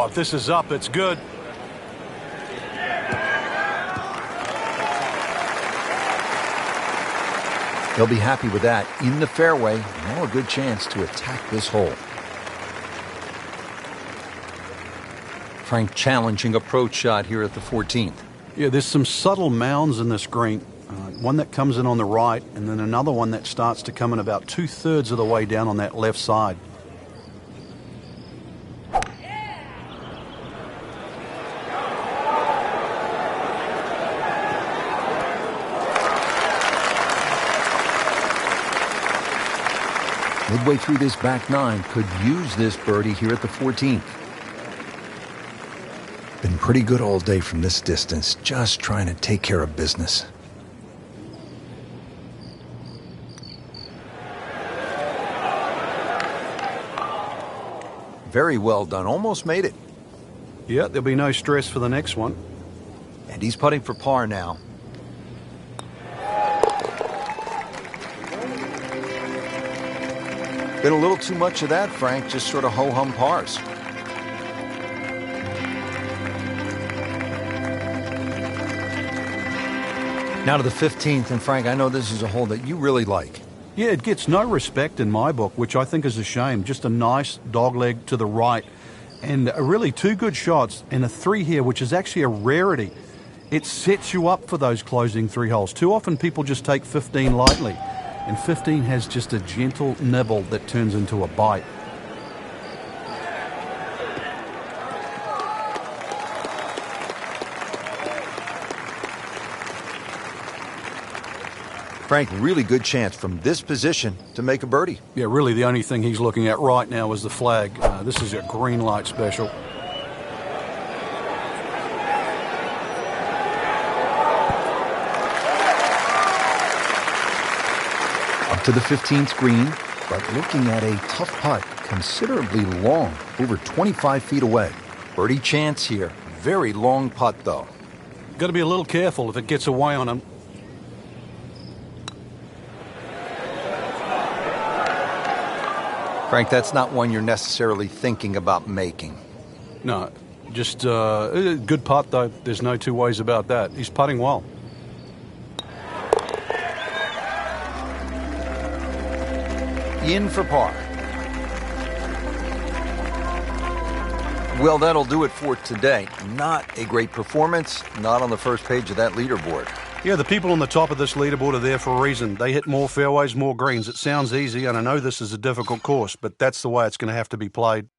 if this is up, it's good. He'll be happy with that. In the fairway, now a good chance to attack this hole. Frank challenging approach shot here at the 14th. Yeah, there's some subtle mounds in this green. One that comes in on the right, and then another one that starts to come in about 2/3 of the way down on that left side. Midway through this back nine, could use this birdie here at the 14th. Been pretty good all day from this distance, just trying to take care of business. Very well done, almost made it. Yeah, there'll be no stress for the next one. And he's putting for par now. Been a little too much of that, Frank, just sort of ho-hum pars. Now to the 15th, and Frank, I know this is a hole that you really like. Yeah, it gets no respect in my book, which I think is a shame. Just a nice dogleg to the right. And really two good shots and a 3 here, which is actually a rarity. It sets you up for those closing 3 holes. Too often people just take 15 lightly. And 15 has just a gentle nibble that turns into a bite. Frank, really good chance from this position to make a birdie. Yeah, really the only thing he's looking at right now is the flag. This is a green light special. Up to the 15th green, but looking at a tough putt, considerably long, over 25 feet away. Birdie chance here. Very long putt, though. Got to be a little careful if it gets away on him. Frank, that's not one you're necessarily thinking about making. No, just good putt, though. There's no two ways about that. He's putting well. In for par. Well, that'll do it for today. Not a great performance, not on the first page of that leaderboard. Yeah, the people on the top of this leaderboard are there for a reason. They hit more fairways, more greens. It sounds easy, and I know this is a difficult course, but that's the way it's going to have to be played.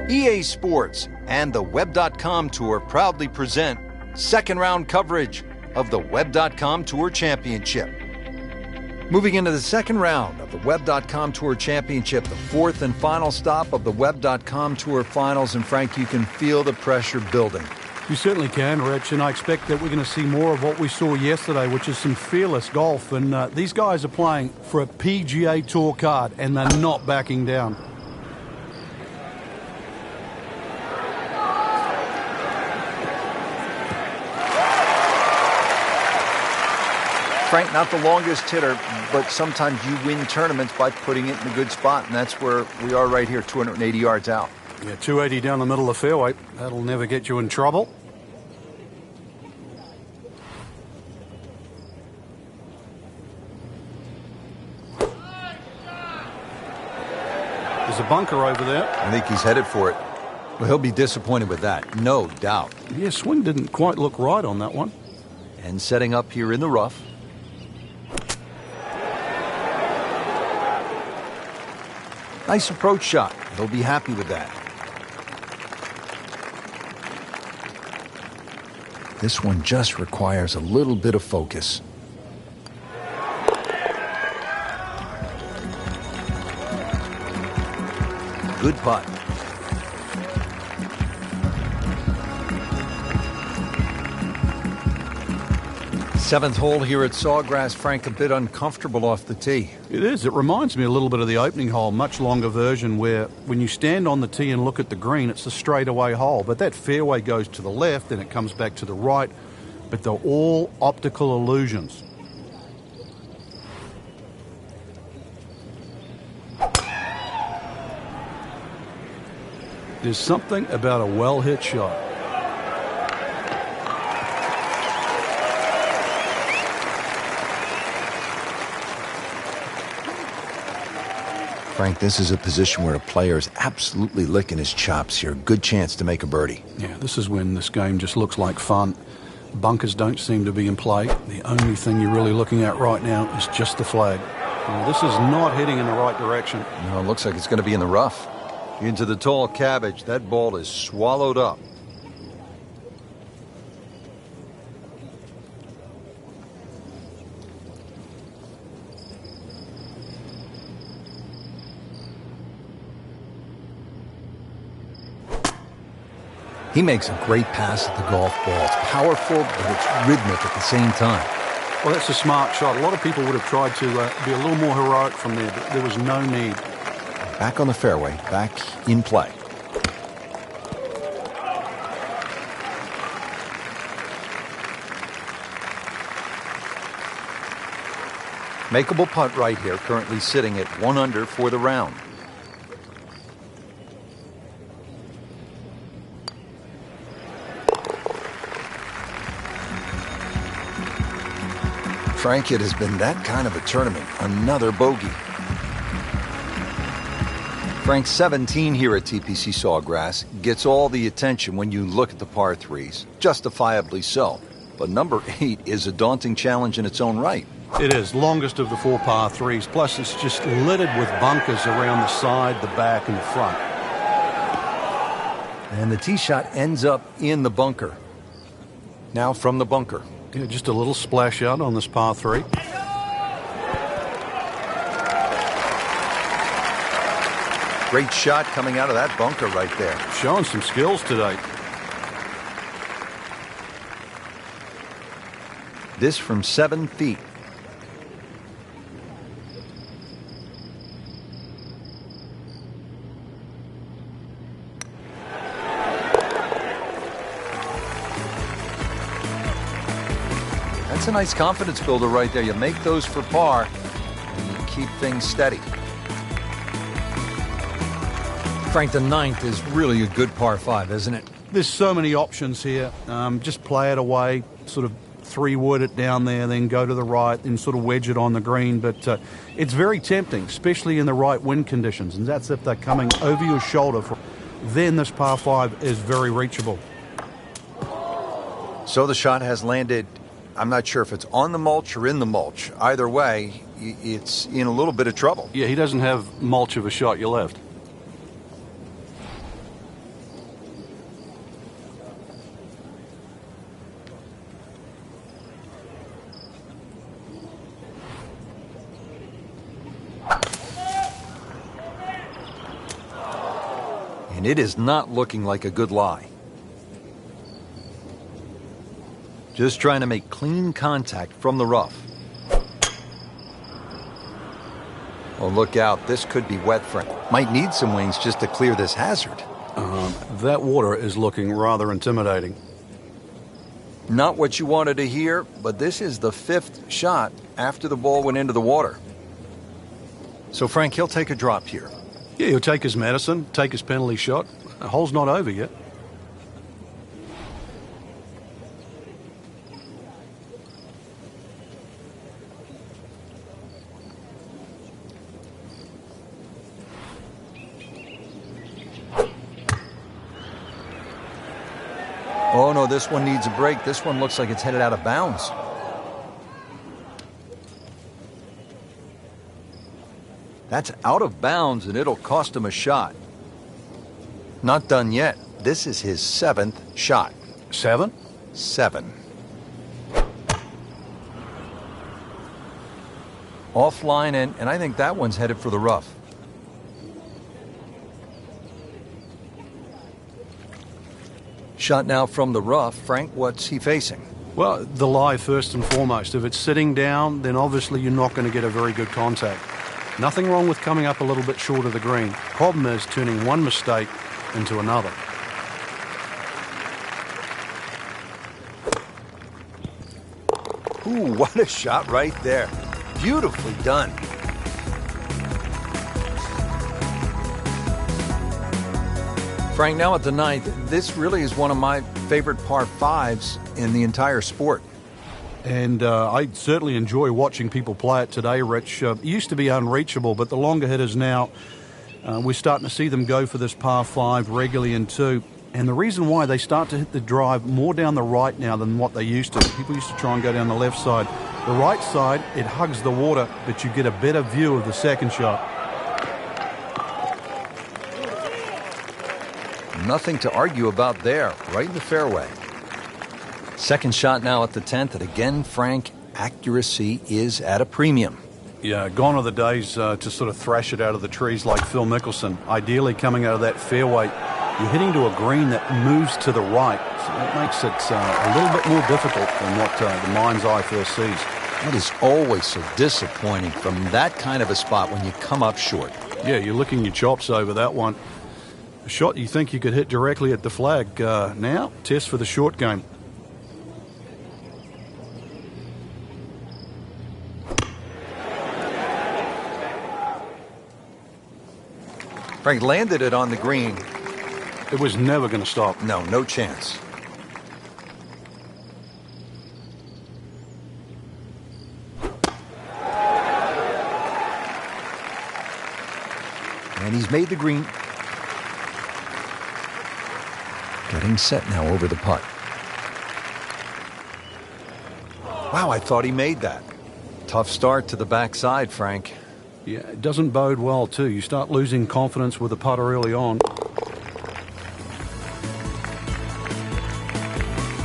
EA Sports and the Web.com Tour proudly present second round coverage of the Web.com Tour Championship. Moving into the second round of the Web.com Tour Championship, the fourth and final stop of the Web.com Tour Finals, and Frank, you can feel the pressure building. You certainly can, Rich, and I expect that we're going to see more of what we saw yesterday, which is some fearless golf. And these guys are playing for a PGA Tour card, and they're not backing down. Frank, not the longest hitter, but sometimes you win tournaments by putting it in a good spot, and that's where we are right here, 280 yards out. Yeah, 280 down the middle of the fairway. That'll never get you in trouble. There's a bunker over there. I think he's headed for it. Well, he'll be disappointed with that, no doubt. Yeah, swing didn't quite look right on that one. And setting up here in the rough. Nice approach shot. He'll be happy with that. This one just requires a little bit of focus. Good putt. Seventh hole here at Sawgrass. Frank, a bit uncomfortable off the tee. It is. It reminds me a little bit of the opening hole, much longer version, where when you stand on the tee and look at the green, it's a straightaway hole. But that fairway goes to the left and it comes back to the right. But they're all optical illusions. There's something about a well-hit shot. Frank, this is a position where a player is absolutely licking his chops here. Good chance to make a birdie. Yeah, this is when this game just looks like fun. Bunkers don't seem to be in play. The only thing you're really looking at right now is just the flag. Now, this is not heading in the right direction. No, it looks like it's going to be in the rough. Into the tall cabbage. That ball is swallowed up. He makes a great pass at the golf ball. It's powerful, but it's rhythmic at the same time. Well, that's a smart shot. A lot of people would have tried to be a little more heroic from there, but there was no need. Back on the fairway, back in play. Makeable putt right here, currently sitting at 1 under for the round. Frank, it has been that kind of a tournament. Another bogey. Frank, 17 here at TPC Sawgrass gets all the attention when you look at the par threes. Justifiably so. But number 8 is a daunting challenge in its own right. It is. Longest of the 4 par threes. Plus, it's just littered with bunkers around the side, the back, and the front. And the tee shot ends up in the bunker. Now from the bunker. Yeah, just a little splash out on this par 3. Great shot coming out of that bunker right there. Showing some skills today. This from 7 feet. That's a nice confidence builder right there. You make those for par, and you keep things steady. Frank, the 9th is really a good par 5, isn't it? There's so many options here. Just play it away, sort of 3-wood it down there, then go to the right, and sort of wedge it on the green. But it's very tempting, especially in the right wind conditions. And that's if they're coming over your shoulder. Then this par 5 is very reachable. So the shot has landed. I'm not sure if it's on the mulch or in the mulch. Either way, it's in a little bit of trouble. Yeah, he doesn't have mulch of a shot you left. And it is not looking like a good lie. Just trying to make clean contact from the rough. Oh, look out. This could be wet, Frank. Might need some wings just to clear this hazard. That water is looking rather intimidating. Not what you wanted to hear, but this is the 5th shot after the ball went into the water. So, Frank, he'll take a drop here. Yeah, he'll take his medicine, take his penalty shot. The hole's not over yet. Oh, no, this one needs a break. This one looks like it's headed out of bounds. That's out of bounds, and it'll cost him a shot. Not done yet. This is his 7th shot. 7? 7. Offline, and I think that one's headed for the rough. Shot now from the rough. Frank, what's he facing? Well, the lie first and foremost. If it's sitting down, then obviously you're not going to get a very good contact. Nothing wrong with coming up a little bit short of the green. Problem is turning one mistake into another. Ooh, what a shot right there. Beautifully done. Frank, now at the 9th, this really is one of my favorite par 5s in the entire sport. And I certainly enjoy watching people play it today, Rich. It used to be unreachable, but the longer hitters now, we're starting to see them go for this par 5 regularly in 2. And the reason why, they start to hit the drive more down the right now than what they used to. People used to try and go down the left side. The right side, it hugs the water, but you get a better view of the second shot. Nothing to argue about there, right in the fairway. Second shot now at the 10th, and again, Frank, accuracy is at a premium. Yeah, gone are the days to sort of thrash it out of the trees like Phil Mickelson. Ideally, coming out of that fairway, you're hitting to a green that moves to the right, so that makes it a little bit more difficult than what the mind's eye first sees. That is always so disappointing from that kind of a spot when you come up short. Yeah, you're licking your chops over that one. A shot you think you could hit directly at the flag. Now, test for the short game. Frank landed it on the green. It was never going to stop. No, no chance. And he's made the green. Getting set now over the putt. Wow, I thought he made that. Tough start to the backside, Frank. Yeah, it doesn't bode well, too. You start losing confidence with the putter early on.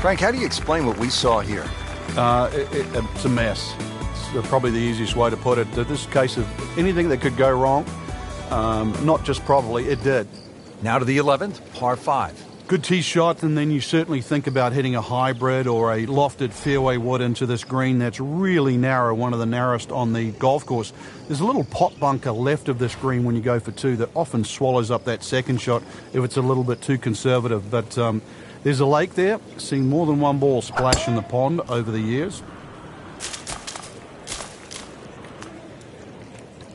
Frank, how do you explain what we saw here? It's a mess. It's probably the easiest way to put it. This case of anything that could go wrong, not just probably, it did. Now to the 11th, par 5. Good tee shot, and then you certainly think about hitting a hybrid or a lofted fairway wood into this green that's really narrow, one of the narrowest on the golf course. There's a little pot bunker left of this green when you go for 2 that often swallows up that second shot if it's a little bit too conservative. But there's a lake there. Seen more than one ball splash in the pond over the years.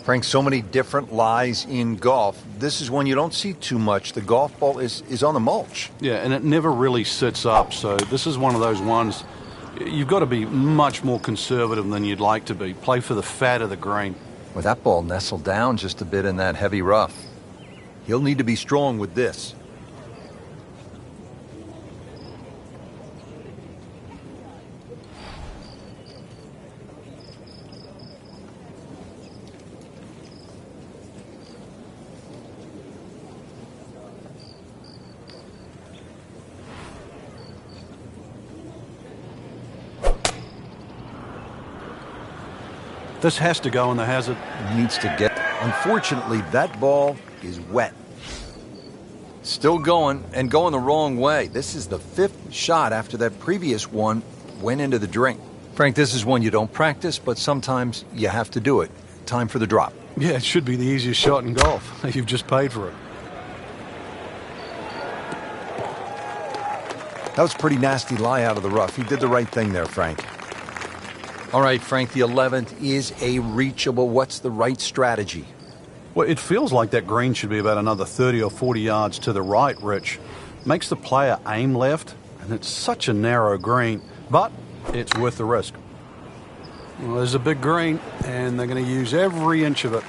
Frank, so many different lies in golf. This is one you don't see too much. The golf ball is on the mulch. Yeah, and it never really sits up. So this is one of those ones you've got to be much more conservative than you'd like to be. Play for the fat of the green. Well, that ball nestled down just a bit in that heavy rough. He'll need to be strong with this. This has to go in the hazard. Needs to get. Unfortunately, that ball is wet. Still going, and going the wrong way. This is the 5th shot after that previous one went into the drink. Frank, this is one you don't practice, but sometimes you have to do it. Time for the drop. Yeah, it should be the easiest shot in golf. You've just paid for it. That was a pretty nasty lie out of the rough. He did the right thing there, Frank. All right, Frank, the 11th is a reachable. What's the right strategy? Well, it feels like that green should be about another 30 or 40 yards to the right, Rich. Makes the player aim left, and it's such a narrow green, but it's worth the risk. Well, there's a big green, and they're going to use every inch of it.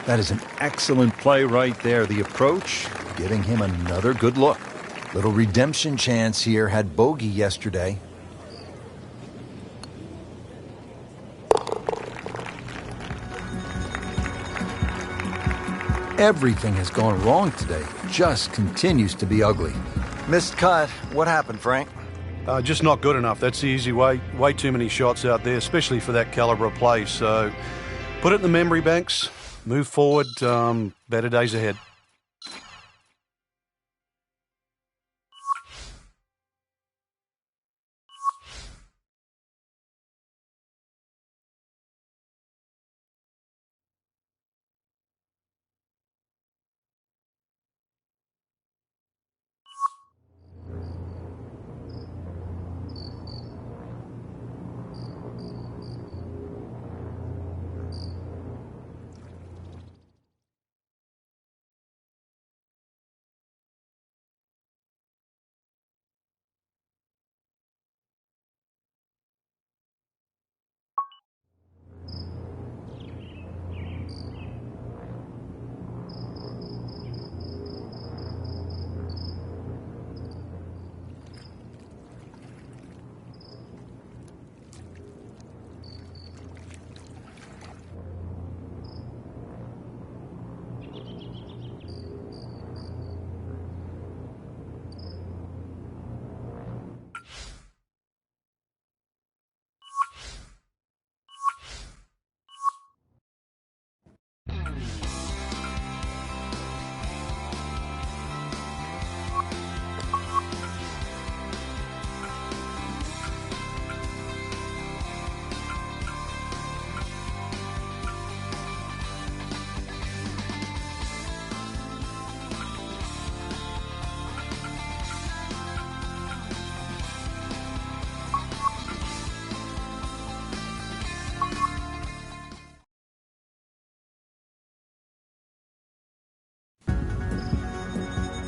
That is an excellent play right there. The approach, giving him another good look. Little redemption chance here. Had bogey yesterday. Everything has gone wrong today. Just continues to be ugly. Missed cut. What happened, Frank? Just not good enough. That's the easy way. Way too many shots out there, especially for that caliber of play. So put it in the memory banks. Move forward. Better days ahead.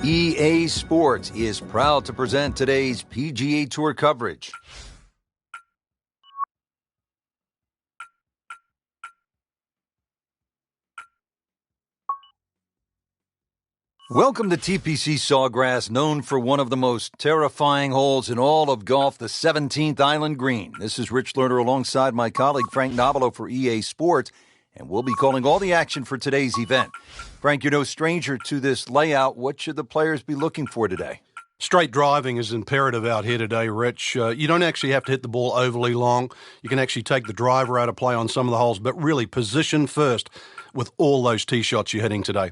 EA Sports is proud to present today's PGA Tour coverage. Welcome to TPC Sawgrass, known for one of the most terrifying holes in all of golf, the 17th Island Green. This is Rich Lerner alongside my colleague Frank Nobilo for EA Sports, and we'll be calling all the action for today's event. Frank, you're no stranger to this layout. What should the players be looking for today? Straight driving is imperative out here today, Rich. You don't actually have to hit the ball overly long. You can actually take the driver out of play on some of the holes, but really position first with all those tee shots you're hitting today.